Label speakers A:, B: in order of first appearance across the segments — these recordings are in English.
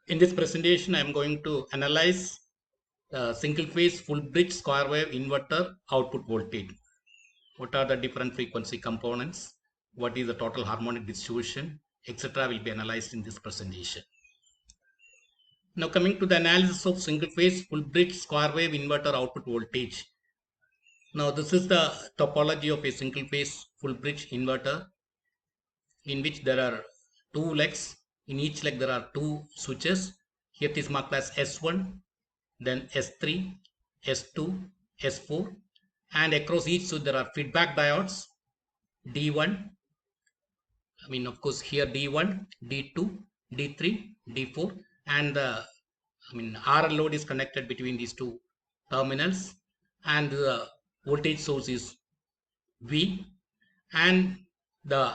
A: In this presentation, I am going to analyze single phase full bridge square wave inverter output voltage. What are the different frequency components? What is the total harmonic distribution, etc. will be analyzed in this presentation. Now coming to the analysis of single phase full bridge square wave inverter output voltage. Now this is the topology of a single phase full bridge inverter in which there are two legs. In each leg there are two switches. Here it is marked as S1, then S3, S2, S4, and across each switch there are feedback diodes D1. I mean, of course, here D1, D2, D3, D4, and the RL load is connected between these two terminals, and the voltage source is V, and the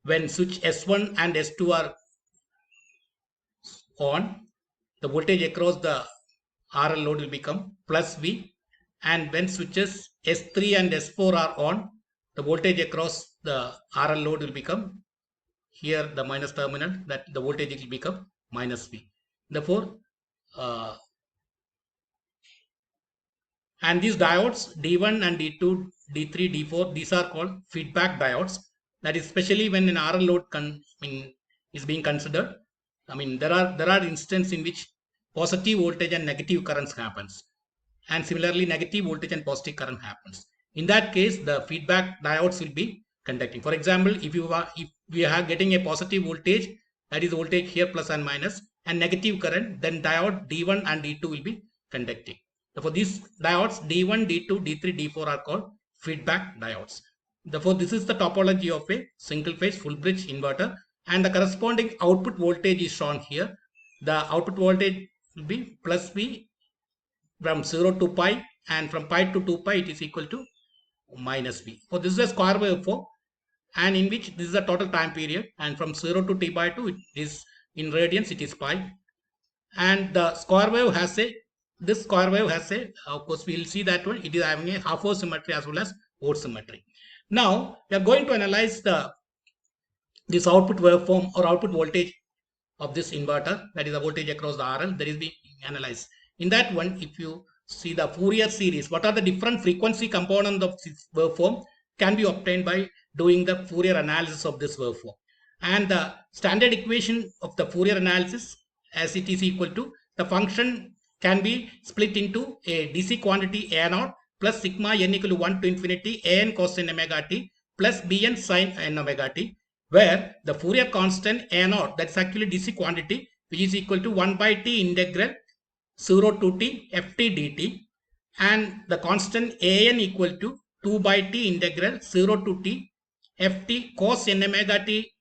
A: when switch S1 and S2 are on, the voltage across the RL load will become plus V, and when switches S3 and S4 are on, the voltage across the RL load will become here the minus terminal, that the voltage will become minus V. Therefore, and these diodes D1 and D2, D3, D4, these are called feedback diodes. That is especially when an RL load is being considered. There are instances in which positive voltage and negative currents happens, and similarly negative voltage and positive current happens. In that case, the feedback diodes will be conducting. For example, if we are getting a positive voltage, that is voltage here plus and minus, and negative current, then diode D1 and D2 will be conducting. Therefore, these diodes D1, D2, D3, D4 are called feedback diodes. Therefore, this is the topology of a single phase full bridge inverter, and the corresponding output voltage is shown here. The output voltage will be plus V from 0 to pi, and from pi to 2 pi it is equal to minus V. So this is a square wave form, and in which this is the total time period, and from 0 to t by 2 it is in radians, it is pi, and the square wave has a of course we will see that one, it is having a half wave symmetry as well as odd symmetry. Now we are going to analyze this output waveform or output voltage of this inverter, that is the voltage across the RL, that is being analyzed. In that one, if you see the Fourier series, what are the different frequency components of this waveform can be obtained by doing the Fourier analysis of this waveform. And the standard equation of the Fourier analysis, as it is equal to, the function can be split into a DC quantity A0 plus sigma n equal to 1 to infinity an cos n omega t plus bn sin n omega t, where the Fourier constant A0, that's actually DC quantity, which is equal to 1 by t integral 0 to t ft dt, and the constant an equal to 2 by t integral 0 to t ft cos n omega t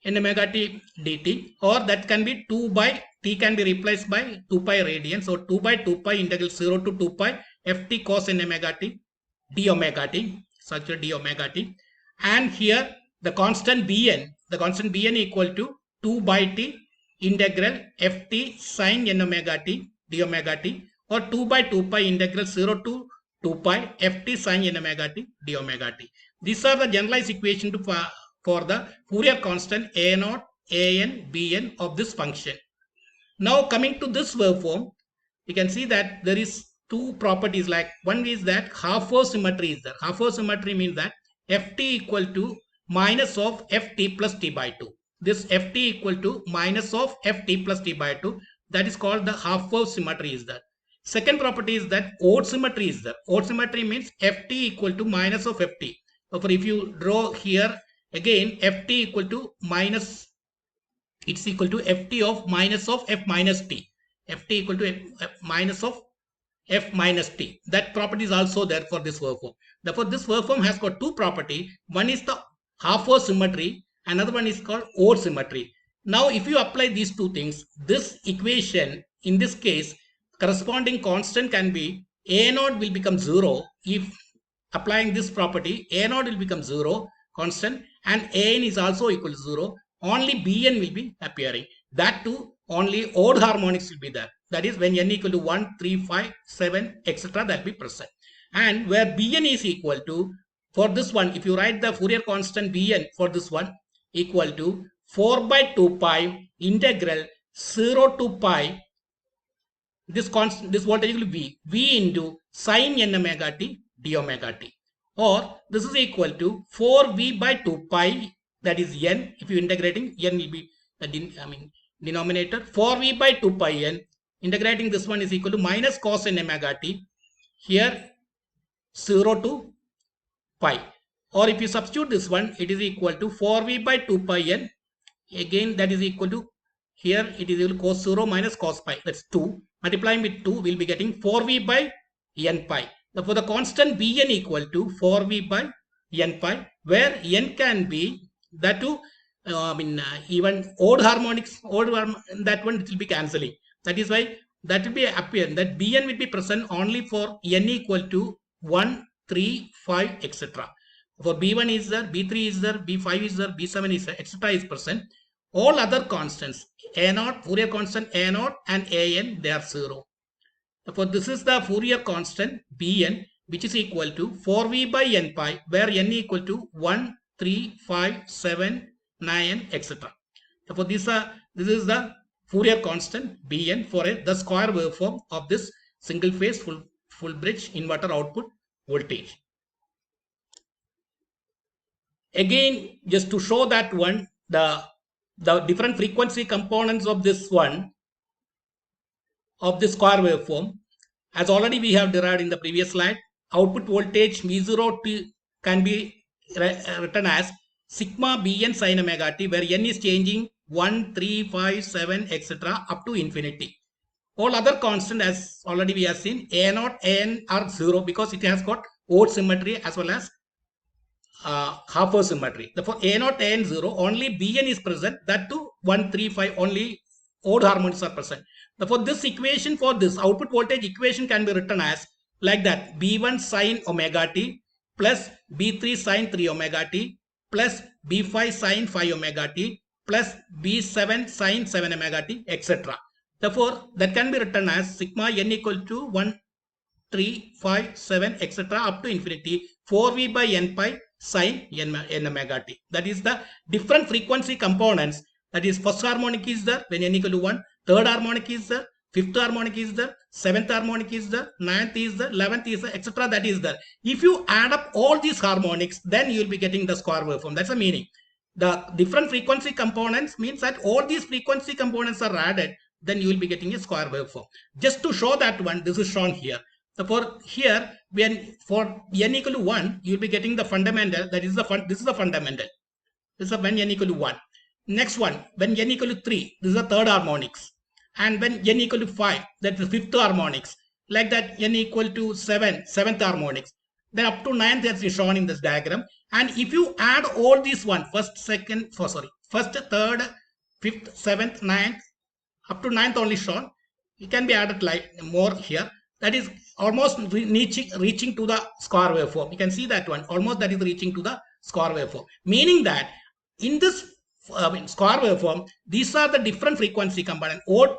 A: dt, or that can be 2 by t can be replaced by 2 pi radians, so 2 by 2 pi integral 0 to 2 pi ft cos n omega t d omega t, such a d omega t, and here the constant bn equal to 2 by t integral ft sin n omega t d omega t, or 2 by 2 pi integral 0 to 2 pi ft sin n omega t d omega t. These are the generalized equation for the Fourier constant a0, an, bn of this function. Now coming to this waveform, you can see that there is two properties. Like one is that half wave symmetry is there. Half wave symmetry means that ft equal to minus of ft plus t by 2. This ft equal to minus of ft plus t by 2, that is called the half wave symmetry is there. Second property is that odd symmetry is there. Odd symmetry means ft equal to minus of ft. So if you draw here again, ft equal to minus, it's equal to ft of minus of f minus t. Ft equal to f minus of f minus t. That property is also there for this waveform. Therefore, this waveform has got two property. One is the half wave symmetry, another one is called odd symmetry. Now, if you apply these two things, this equation, in this case, corresponding constant can be a0 will become 0. If applying this property, a0 will become 0 constant, and an is also equal to 0. Only bn will be appearing. That too, only odd harmonics will be there. That is when n equal to 1, 3, 5, 7, etc. that will be present. And where bn is equal to, for this one, if you write the Fourier constant bn for this one, equal to 4 by 2 pi integral 0 to pi, this constant, this voltage will be V into sine n omega t d omega t, or this is equal to 4V by 2 pi, that is n. If you integrating, n will be the denominator. 4V by 2 pi n, integrating this one is equal to minus cos n omega t, here 0 to pi, or if you substitute this one, it is equal to 4V by 2 pi n, again that is equal to, here it is equal to cos 0 minus cos pi, that's 2, multiplying with 2 we'll be getting 4V by n pi. Therefore the constant Bn equal to 4V by n pi, where n can be that too even odd harmonics, that one it will be cancelling. That is why that will be appear that Bn will be present only for n equal to 1, 3, 5, etc. For B1 is there, B3 is there, B5 is there, B7 is there, etc. is present. All other constants, A0, Fourier constant A0 and An, they are 0. Therefore, this is the Fourier constant Bn, which is equal to 4V by n pi, where n equal to 1, 3, 5, 7, 9, etc. Therefore, this is the Fourier constant Bn for the square waveform of this single phase full bridge inverter output voltage. Again, just to show that one, the different frequency components of this one, of this square waveform, as already we have derived in the previous slide, output voltage V0 can be written as sigma Bn sin omega t, where n is changing 1, 3, 5, 7, etc. up to infinity. All other constant, as already we have seen, A0, An are 0 because it has got odd symmetry as well as half-wave symmetry. Therefore, A0, An 0, only Bn is present, that too 1, 3, 5, only odd harmonics are present. Therefore, this equation for this output voltage equation can be written as like that: B1 sin omega t plus B3 sin 3 omega t plus B5 sin 5 omega t plus B7 sin 7 omega t, etc. Therefore, that can be written as sigma n equal to 1, 3, 5, 7, etc. up to infinity 4V by n pi sin n omega t. That is the different frequency components. That is, first harmonic is there when n equal to 1, third harmonic is there, fifth harmonic is there, seventh harmonic is there, ninth is there, 11th is there, etc. That is there. If you add up all these harmonics, then you will be getting the square waveform. That's the meaning. The different frequency components means that all these frequency components are added, then you will be getting a square waveform. Just to show that one, this is shown here. Therefore, here when for n equal to 1, you will be getting the fundamental. That is this is the fundamental. This is when n equal to 1. Next one, when n equal to 3, this is the third harmonics. And when n equal to 5, that's the fifth harmonics. Like that, n equal to 7, seventh harmonics. Then up to 9th as is shown in this diagram. And if you add all these one, first, third, fifth, 7th, 9th, up to 9th only shown, it can be added like more here. That is almost reaching to the square waveform. You can see that one, almost that is reaching to the square waveform. Meaning that in this square waveform, these are the different frequency component, odd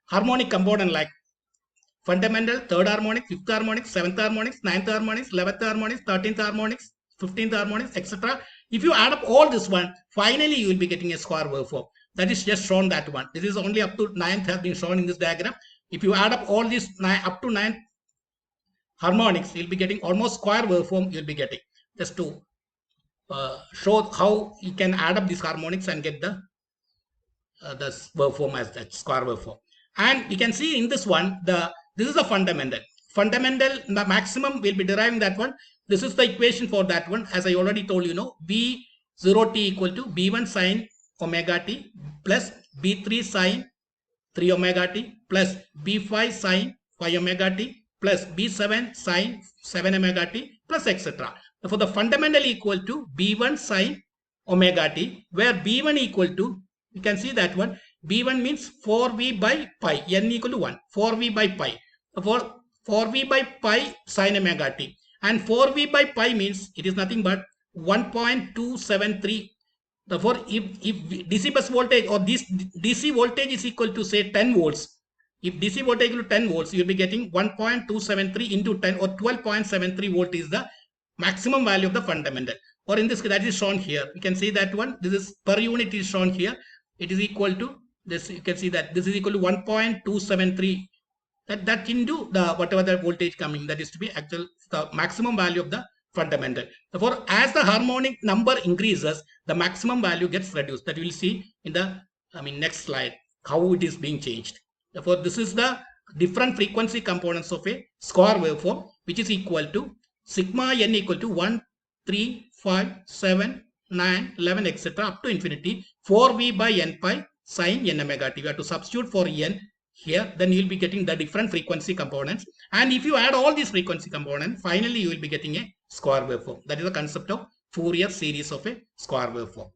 A: harmonic component like fundamental, third harmonic, fifth harmonic, seventh harmonics, ninth harmonics, 11th harmonics, 13th harmonics, 15th harmonics, etc. If you add up all this one, finally you will be getting a square waveform. That is just shown that one. This is only up to 9th has been shown in this diagram. If you add up all these up to 9th harmonics, you'll be getting almost square waveform. You'll be getting, just to show how you can add up these harmonics and get the waveform as that square waveform. And you can see in this one, this is the fundamental. Fundamental, the maximum will be deriving that one. This is the equation for that one. As I already told you, B0t equal to B1 sin omega t plus B3 sin 3 omega t plus B5 sin 5 omega t plus B7 sin 7 omega t plus etc. Therefore, the fundamental equal to B1 sin omega t, where B1 equal to, you can see that one, B1 means 4V by pi, n equal to 1, 4V by pi. Therefore, 4V by pi sin omega t. And 4V by pi means it is nothing but 1.273. Therefore, if DC bus voltage or this DC voltage is equal to say 10 volts, if DC voltage equal to 10 volts, you will be getting 1.273 into 10 or 12.73 volt is the maximum value of the fundamental. or in this case, that is shown here. You can see that one. This is per unit is shown here. It is equal to this. You can see that this is equal to 1.273. That into the whatever the voltage coming, that is to be actual the maximum value of the fundamental. Therefore, as the harmonic number increases, the maximum value gets reduced. That we will see in the next slide how it is being changed. Therefore, this is the different frequency components of a square waveform, which is equal to sigma n equal to 1, 3, 5, 7, 9, 11, etc. up to infinity 4v by n pi sin n omega t. We have to substitute for n here, then you will be getting the different frequency components. And if you add all these frequency components, finally you will be getting a square waveform. That is the concept of Fourier series of a square waveform.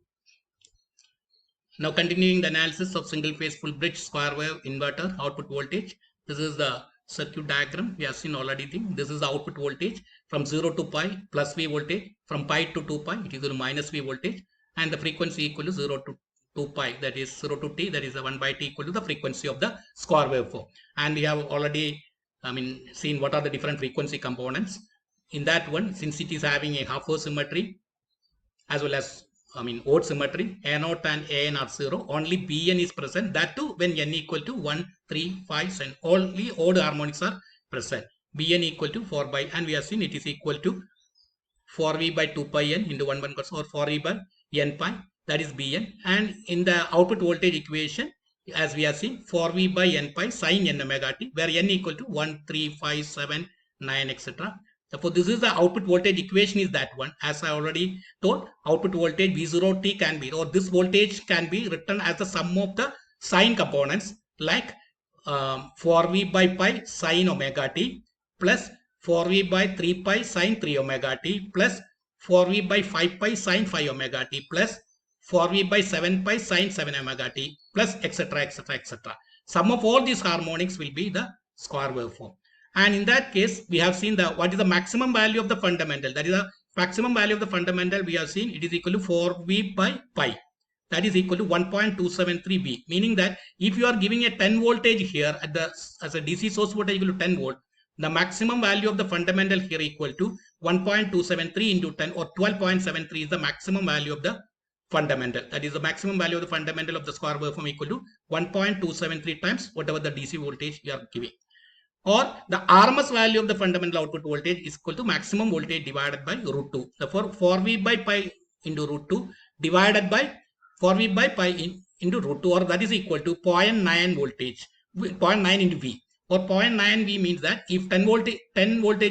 A: Now continuing the analysis of single phase full bridge square wave inverter output voltage. This is the circuit diagram. We have seen already. This is the output voltage from 0 to pi plus V voltage, from pi to 2 pi it is equal to minus V voltage, and the frequency equal to 0 to 2 pi, that is 0 to t, that is the 1 by t equal to the frequency of the square waveform. And we have already seen what are the different frequency components. In that one, since it is having a half wave symmetry as well as odd symmetry, A0 and AN are 0, only Bn is present, that too when n equal to 1, 3, 5 and only odd harmonics are present. Bn equal to 4 by, and we have seen it is equal to 4v by 2 pi n into 1 or 4v by n pi, that is Bn. And in the output voltage equation, as we have seen, 4v by n pi sin n omega t, where n equal to 1, 3, 5, 7, 9, etc. Therefore, this is the output voltage equation is that one. As I already told, output voltage V0t can be, or this voltage can be written as the sum of the sine components, like 4v by pi sin omega t plus 4v by 3 pi sin 3 omega t plus 4v by 5 pi sin 5 omega t plus 4v by 7 pi sin 7 omega t plus etc etc etc. Sum of all these harmonics will be the square waveform. And in that case, we have seen what is the maximum value of the fundamental. That is the maximum value of the fundamental we have seen, it is equal to 4v by pi. That is equal to 1.273V, meaning that if you are giving a 10 voltage here at the as a DC source voltage equal to 10 volt, the maximum value of the fundamental here equal to 1.273 into 10 or 12.73 is the maximum value of the fundamental. That is the maximum value of the fundamental of the square waveform equal to 1.273 times whatever the DC voltage you are giving. Or the RMS value of the fundamental output voltage is equal to maximum voltage divided by root 2. Therefore, 4V by pi into root 2 divided by 4V by pi into root 2, or that is equal to 0.9 voltage, 0.9 into V. Or 0.9 V means that if 10 voltage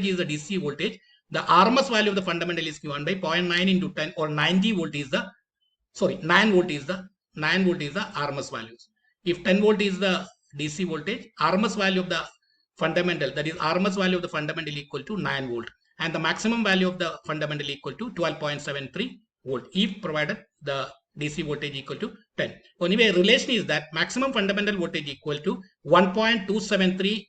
A: is the DC voltage, the RMS value of the fundamental is given by 0.9 into 10, or 90 volt is the, 9 volt is the RMS values. If 10 volt is the DC voltage, RMS value of the fundamental, that is RMS value of the fundamental equal to 9 volt, and the maximum value of the fundamental equal to 12.73 volt if provided the DC voltage equal to 10. Anyway, relation is that maximum fundamental voltage equal to 1.273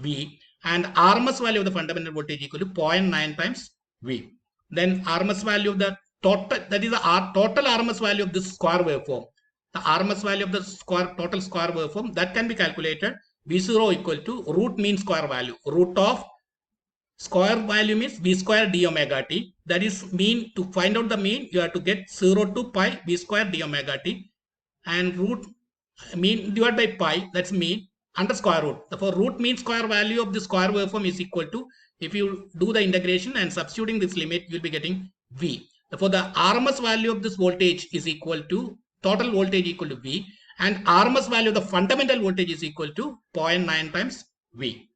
A: V and RMS value of the fundamental voltage equal to 0.9 times V. Then RMS value of the total, that is the total RMS value of this square waveform. The RMS value of the total square waveform, that can be calculated. V0 equal to root mean square value. Root of square value means V square d omega t. That is mean. To find out the mean, you have to get 0 to pi V square d omega t. And root mean divided by pi, that's mean, under square root. Therefore, root mean square value of the square waveform is equal to, if you do the integration and substituting this limit, you will be getting V. Therefore, the RMS value of this voltage is equal to, total voltage equal to V. And RMS value of the fundamental voltage is equal to 0.9 times V.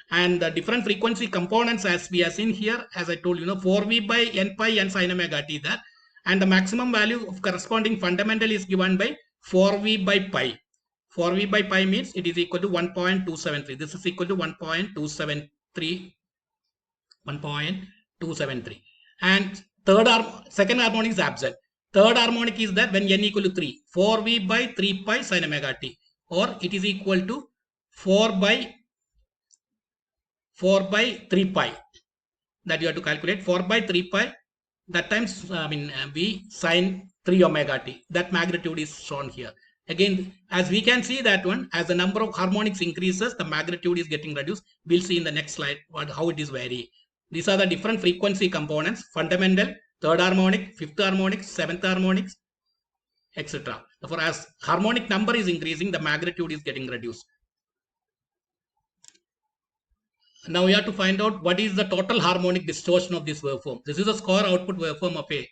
A: And the different frequency components, as we have seen here, as I told you, 4V by n pi and sin omega t there. And the maximum value of corresponding fundamental is given by 4V by pi. 4V by pi means it is equal to 1.273. This is equal to 1.273. And second harmonic is absent. Third harmonic is that when n equal to 3, 4V by 3 pi sin omega t, or it is equal to 4 by 3 pi. That you have to calculate 4 by 3 pi. That times V sin 3 omega t. That magnitude is shown here. Again, as we can see that one, as the number of harmonics increases, the magnitude is getting reduced. We'll see in the next slide how it is varying. These are the different frequency components: fundamental, third harmonic, fifth harmonic, seventh harmonics, etc. Therefore, as harmonic number is increasing, the magnitude is getting reduced. Now we have to find out what is the total harmonic distortion of this waveform. This is a square output waveform of a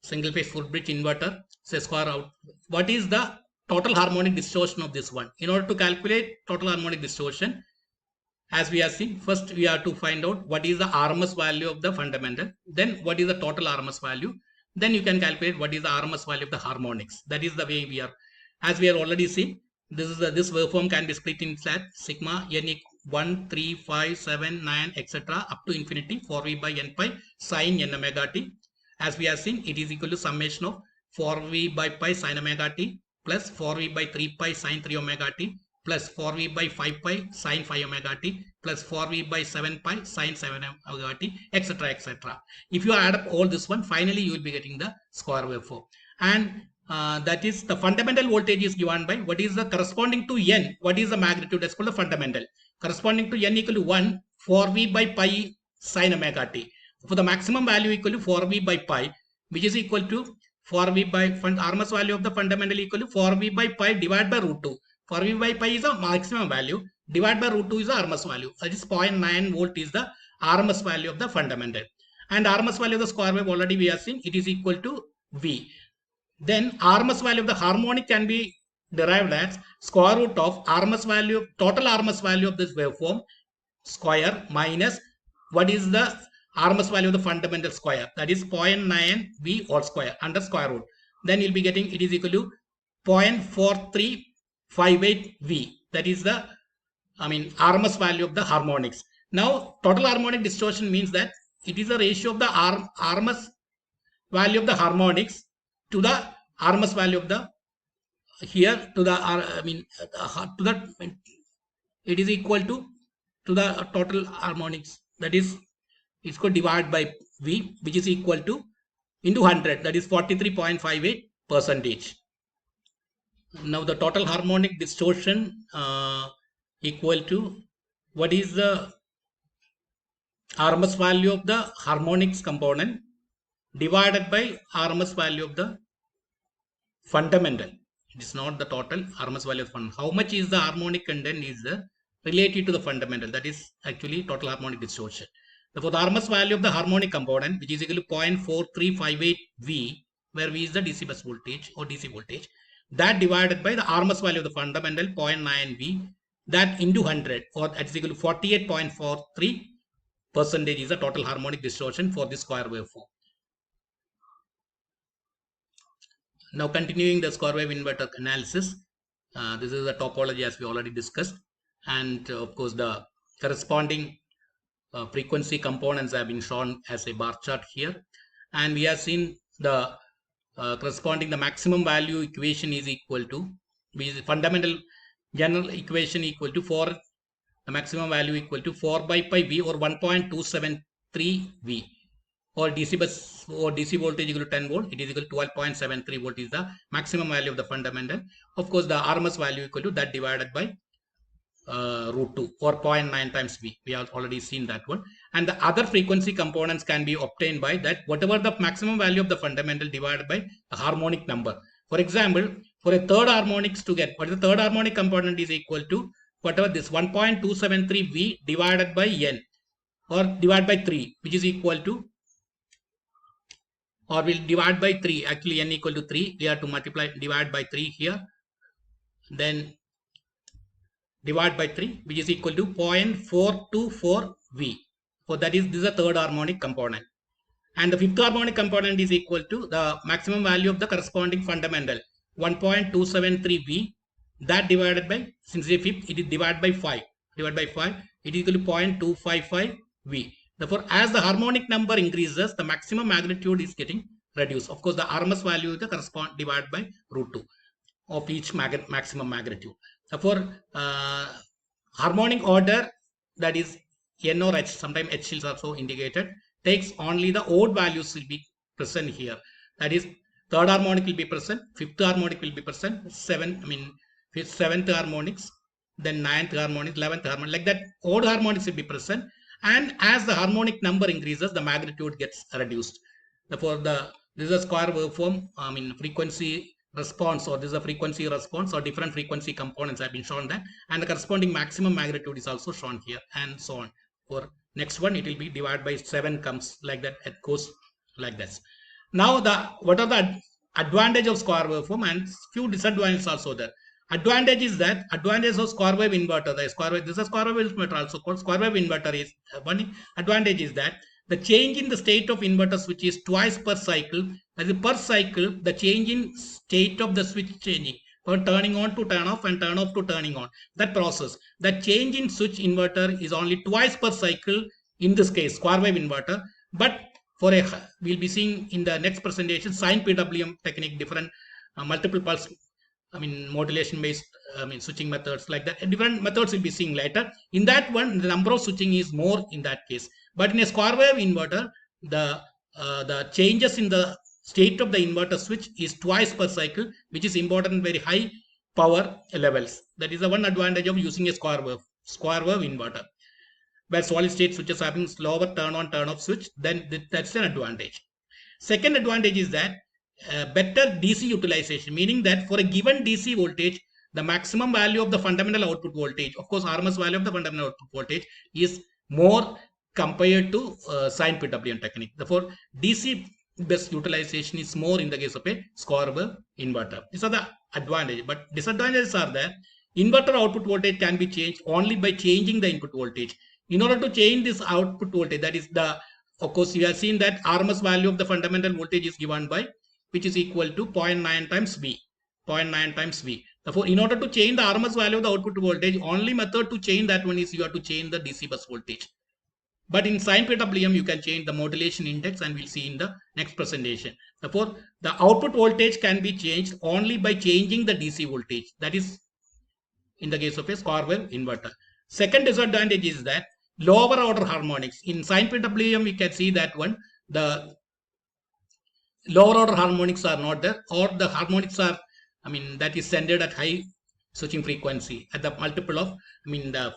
A: single phase full bridge inverter. Say square out. What is the total harmonic distortion of this one? In order to calculate total harmonic distortion, as we have seen, first we have to find out what is the RMS value of the fundamental, then what is the total RMS value, then you can calculate what is the RMS value of the harmonics. That is the way we are, as we are already seen, this waveform can be split in flat sigma n 1, 3, 5, 7, 9, etc. up to infinity 4v by n pi sine n omega t. As we have seen, it is equal to summation of 4v by pi sine omega t plus 4v by 3 pi sine 3 omega t plus 4v by 5 pi sine 5 omega t plus 4v by 7 pi sine 7 omega t, etc. etc. If you add up all this one, finally you will be getting the square waveform. And that is the fundamental voltage is given by what is the corresponding to n, what is the magnitude, that's called the fundamental. Corresponding to n equal to 1, 4v by pi sine omega t. For the maximum value equal to 4v by pi, which is equal to 4v by RMS value of the fundamental equal to 4v by pi divided by root 2. 4v by pi is the maximum value, divided by root 2 is the RMS value. That is 0.9 volt is the RMS value of the fundamental. And RMS value of the square wave already we have seen, it is equal to V. Then RMS value of the harmonic can be derived as square root of RMS value, total RMS value of this waveform square minus what is the RMS value of the fundamental square, that is 0.9 V whole square under square root. Then you'll be getting it is equal to 0.4358 V. That is the RMS value of the harmonics. Now total harmonic distortion means that it is a ratio of the RMS value of the harmonics to the RMS value of the here to the to the it is equal to the total harmonics, that is it's called divided by V, which is equal to into 100, that is 43.58%. Now the total harmonic distortion equal to what is the RMS value of the harmonics component divided by RMS value of the fundamental. It is not the total RMS value of fundamental. How much is the harmonic content is related to the fundamental, that is actually total harmonic distortion. Therefore, the RMS value of the harmonic component, which is equal to 0.4358 V, where V is the DC bus voltage or DC voltage, that divided by the RMS value of the fundamental 0.9 V, that into 100, or that is equal to 48.43% is the total harmonic distortion for this square waveform. Now continuing the square wave inverter analysis, this is the topology as we already discussed, and of course the corresponding frequency components have been shown as a bar chart here, and we have seen the corresponding the maximum value equation is equal to, which is fundamental general equation equal to 4, the maximum value equal to 4 by pi V or 1.273 V, or DC bus or DC voltage equal to 10 volt, it is equal to 12.73 volt is the maximum value of the fundamental. Of course, the RMS value equal to that divided by root 2 or 0.9 times V. We have already seen that one. And the other frequency components can be obtained by that whatever the maximum value of the fundamental divided by a harmonic number. For example, for a third harmonics to get what is the third harmonic component is equal to whatever this 1.273 V divided by N or divided by 3, which is equal to, or we'll divide by 3, actually N equal to 3, we have to multiply divide by 3 here, then divide by 3, which is equal to 0.424 V. So that is, this is a third harmonic component. And the fifth harmonic component is equal to the maximum value of the corresponding fundamental 1.273 V, that divided by, since the fifth it is divided by 5, divided by 5, it is equal to 0.255 V. Therefore, as the harmonic number increases, the maximum magnitude is getting reduced. Of course, the RMS value is the correspond divided by root 2 of each maximum magnitude. Therefore, harmonic order, that is N or H, sometimes H is also indicated, takes only the odd values will be present here. That is, third harmonic will be present, fifth harmonic will be present, seventh harmonics, then ninth harmonic, 11th harmonic, like that odd harmonics will be present. And as the harmonic number increases, the magnitude gets reduced. Therefore, this is a square waveform. I mean, frequency response, or this is a frequency response, or different frequency components have been shown that, and the corresponding maximum magnitude is also shown here, and so on. For next one, it will be divided by 7 comes like that. It goes like this. Now, what are the advantage of square waveform, and few disadvantages also there. Advantage is that advantage of square wave inverter. The square wave, this is square wave inverter also called square wave inverter. Is one advantage is that the change in the state of inverter switch is twice per cycle. As per cycle, the change in state of the switch changing from turning on to turn off and turn off to turning on. That process, that change in switch inverter is only twice per cycle in this case, square wave inverter. But for a, we'll be seeing in the next presentation sine PWM technique, different multiple pulse, I mean, modulation based, I mean, switching methods like that. Different methods we'll be seeing later. In that one, the number of switching is more in that case. But in a square wave inverter, the changes in the state of the inverter switch is twice per cycle, which is important in very high power levels. That is the one advantage of using a square wave inverter. Where solid state switches having slower turn on turn off switch, then that's an advantage. Second advantage is that better DC utilization, meaning that for a given DC voltage, the maximum value of the fundamental output voltage, of course, RMS value of the fundamental output voltage is more compared to sine PWM technique. Therefore, DC best utilization is more in the case of a square wave inverter. These are the advantages, but disadvantages are that inverter output voltage can be changed only by changing the input voltage. In order to change this output voltage, that is the, of course, you have seen that RMS value of the fundamental voltage is given by, which is equal to 0.9 times V. 0.9 times V. Therefore, in order to change the RMS value of the output voltage, only method to change that one is you have to change the DC bus voltage. But in sine PWM, you can change the modulation index, and we'll see in the next presentation. Therefore, the output voltage can be changed only by changing the DC voltage. That is in the case of a square wave inverter. Second disadvantage is that lower order harmonics. In sine PWM, we can see that one, the lower order harmonics are not there, or the harmonics are, I mean, that is centered at high switching frequency at the multiple of, I mean, the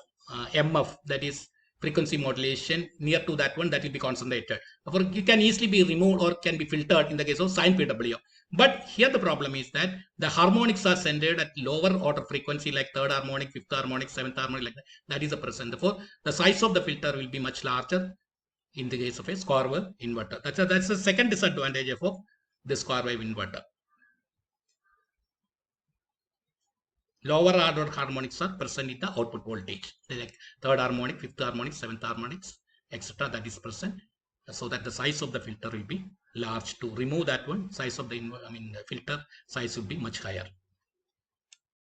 A: MF, that is frequency modulation, near to that one, that will be concentrated. Therefore, it can easily be removed or can be filtered in the case of sine PWM. But here the problem is that the harmonics are centered at lower order frequency, like third harmonic, fifth harmonic, seventh harmonic, like that. That is the present. Therefore, the size of the filter will be much larger in the case of a square wave inverter. That's the second disadvantage of the square wave inverter. Lower order harmonics are present in the output voltage, like third harmonic, fifth harmonic, seventh harmonics, etc. That is present, so that the size of the filter will be large. To remove that one, size of the, I mean, the filter size will be much higher.